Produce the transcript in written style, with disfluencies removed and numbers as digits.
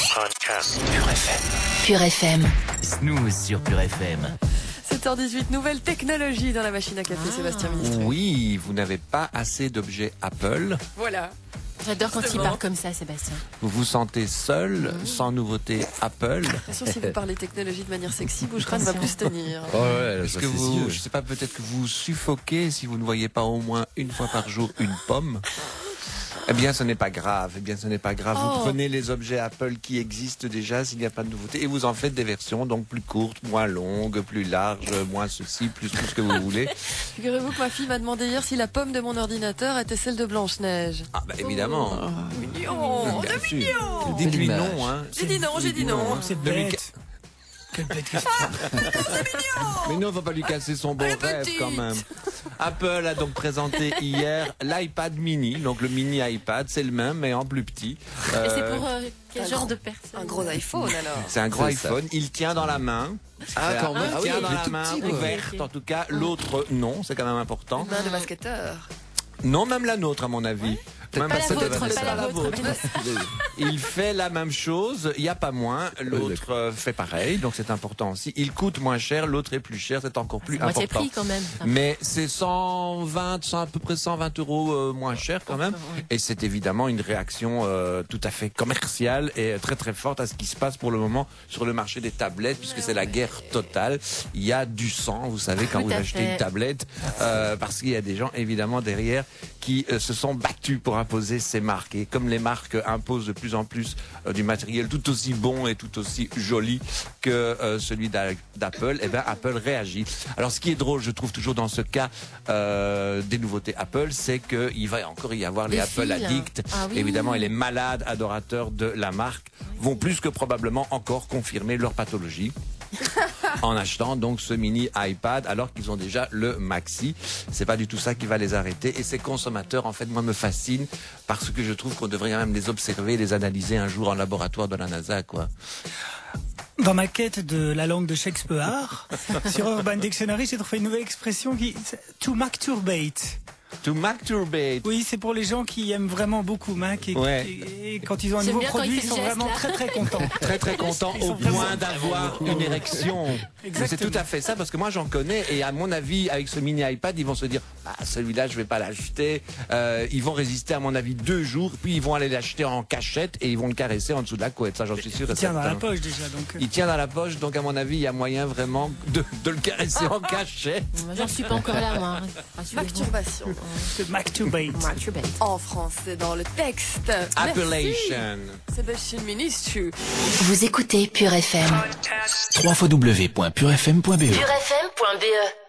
Podcast. Pure FM. Pure FM. Snooze sur Pure FM. 7h18, nouvelle technologie dans la machine à café, Sébastien Ministre. Oui, vous n'avez pas assez d'objets Apple. Voilà. J'adore quand il parle comme ça, Sébastien. Vous vous sentez seul, sans nouveauté Apple. Attention, si vous parlez technologie de manière sexy, Boucherat ne va plus se tenir. Est-ce que vous, je sais pas, peut-être que vous suffoquez si vous ne voyez pas au moins une fois par jour une pomme. Eh bien, ce n'est pas grave. Vous prenez les objets Apple qui existent déjà s'il n'y a pas de nouveauté et vous en faites des versions donc plus courtes, moins longues, plus larges, moins ceci, plus tout ce que vous voulez. Figurez-vous que ma fille m'a demandé hier si la pomme de mon ordinateur était celle de Blanche-Neige. Ah bah évidemment. Mignon, Bien de sûr. mignon. Dites-lui non, hein. J'ai dit non. C'est Ne lui bête. Quelle bête question. Mais non, on va pas lui casser son bon rêve quand même. Apple a donc présenté hier l'iPad mini, donc le mini iPad, c'est le même mais en plus petit. Et c'est pour quel genre de personne? Un gros iPhone alors. C'est un gros iPhone, il tient dans la main. Quand même. Il tient dans la tout main, petit, quoi. ouverte en tout cas. L'autre, non, c'est quand même important. Main de basketteur. Non, même la nôtre à mon avis. Même Pas la celle de vôtre, Vanessa. pas la vôtre. Il fait la même chose, il n'y a pas moins. L'autre fait pareil, donc c'est important aussi. Il coûte moins cher, l'autre est plus cher, c'est encore plus Moitié important. prix quand même. Mais c'est 120, à peu près 120 euros moins cher quand même. Et c'est évidemment une réaction tout à fait commerciale et très très forte à ce qui se passe pour le moment sur le marché des tablettes, puisque c'est la guerre totale. Il y a du sang, vous savez, quand Tout vous à achetez fait. une tablette, parce qu'il y a des gens évidemment derrière qui se sont battus pour imposer ces marques. Et comme les marques imposent de plus en plus du matériel tout aussi bon et tout aussi joli que celui d'Apple, eh bien Apple réagit. Alors ce qui est drôle, je trouve toujours dans ce cas des nouveautés Apple, c'est qu'il va encore y avoir les Les Apple fils. addicts, Ah oui. évidemment, et les malades adorateurs de la marque vont plus que probablement encore confirmer leur pathologie. En achetant donc ce mini iPad alors qu'ils ont déjà le Maxi. C'est pas du tout ça qui va les arrêter. Et ces consommateurs, en fait, moi, me fascinent parce que je trouve qu'on devrait quand même les observer, les analyser un jour en laboratoire de la NASA, quoi. Dans ma quête de la langue de Shakespeare, sur Urban Dictionary, j'ai trouvé une nouvelle expression qui to masturbate. To masturbate. Oui, c'est pour les gens qui aiment vraiment beaucoup Mac et, Ouais. et quand ils ont un J'aime nouveau bien quand produit, il ils fait sont le geste, vraiment là. très très contents. Très très content Ils au sont point vraiment d'avoir une érection. Mais c'est Exactement. tout à fait ça parce que moi j'en connais et à mon avis avec ce mini iPad ils vont se dire celui-là je vais pas l'acheter. Ils vont résister à mon avis 2 jours puis ils vont aller l'acheter en cachette et ils vont le caresser en dessous de la couette. Ça j'en suis sûr. et Il tient dans la certain. poche déjà. Donc, Il tient dans la poche donc à mon avis il y a moyen vraiment de le caresser en cachette. Moi, j'en suis pas encore là, moi. Rassurez-vous. Masturbation. to masturbate. Masturbate. En français dans le texte. Appellation. Merci, Sébastien Ministre. Vous écoutez Pure FM. www.purefm.be purefm.be